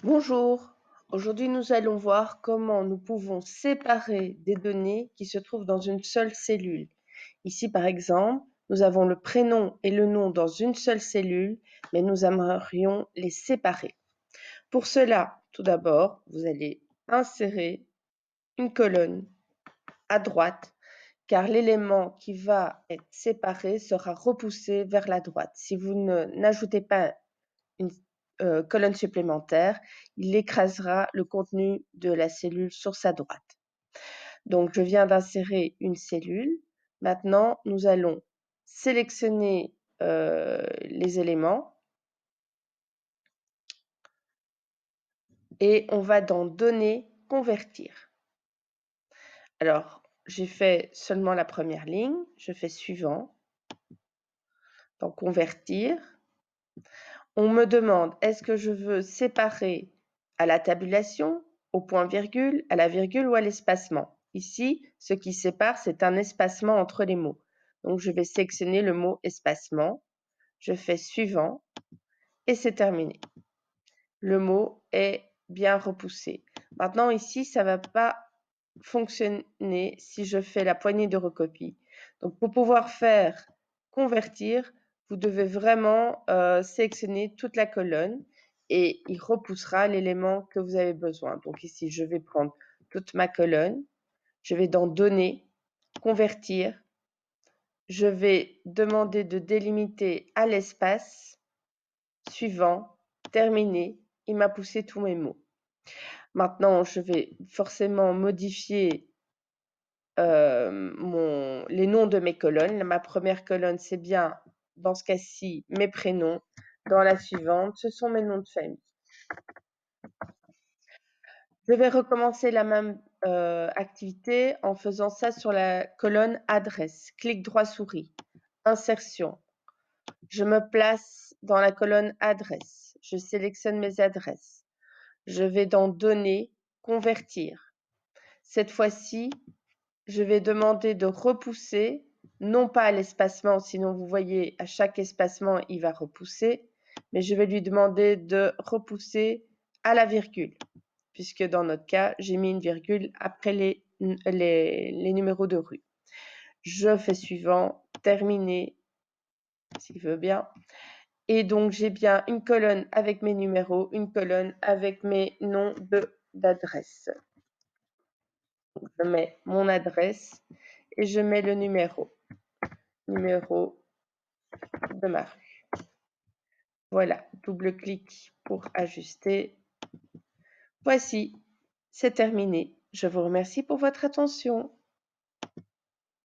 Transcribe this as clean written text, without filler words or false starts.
Bonjour, aujourd'hui nous allons voir comment nous pouvons séparer des données qui se trouvent dans une seule cellule. Ici par exemple, nous avons le prénom et le nom dans une seule cellule, mais nous aimerions les séparer. Pour cela, tout d'abord, vous allez insérer une colonne à droite, car l'élément qui va être séparé sera repoussé vers la droite. Si vous n'ajoutez pas une colonne supplémentaire, il écrasera le contenu de la cellule sur sa droite. Donc, je viens d'insérer une cellule. Maintenant, nous allons sélectionner les éléments et on va dans Données, Convertir. Alors, j'ai fait seulement la première ligne. Je fais Suivant. Dans Convertir. On me demande, est-ce que je veux séparer à la tabulation, au point-virgule, à la virgule ou à l'espacement? Ici, ce qui sépare, c'est un espacement entre les mots. Donc, je vais sélectionner le mot espacement. Je fais Suivant et c'est terminé. Le mot est bien repoussé. Maintenant, ici, ça ne va pas fonctionner si je fais la poignée de recopie. Donc, pour pouvoir faire Convertir, vous devez vraiment sélectionner toute la colonne et il repoussera l'élément que vous avez besoin. Donc ici, je vais prendre toute ma colonne, je vais dans Données, Convertir, je vais demander de délimiter à l'espace, Suivant, Terminé, il m'a poussé tous mes mots. Maintenant, je vais forcément modifier les noms de mes colonnes. Ma première colonne, c'est bien, dans ce cas-ci, mes prénoms. Dans la suivante, ce sont mes noms de famille. Je vais recommencer la même activité en faisant ça sur la colonne Adresse. Clic droit souris. Insertion. Je me place dans la colonne Adresse. Je sélectionne mes adresses. Je vais dans Données, Convertir. Cette fois-ci, je vais demander de repousser, non pas à l'espacement, sinon vous voyez, à chaque espacement, il va repousser, mais je vais lui demander de repousser à la virgule, puisque dans notre cas, j'ai mis une virgule après les numéros de rue. Je fais Suivant, Terminer, s'il veut bien. Et donc, j'ai bien une colonne avec mes numéros, une colonne avec mes noms d'adresse. Je mets mon adresse et je mets le numéro de ma rue. Voilà, double clic pour ajuster. Voici, c'est terminé. Je vous remercie pour votre attention.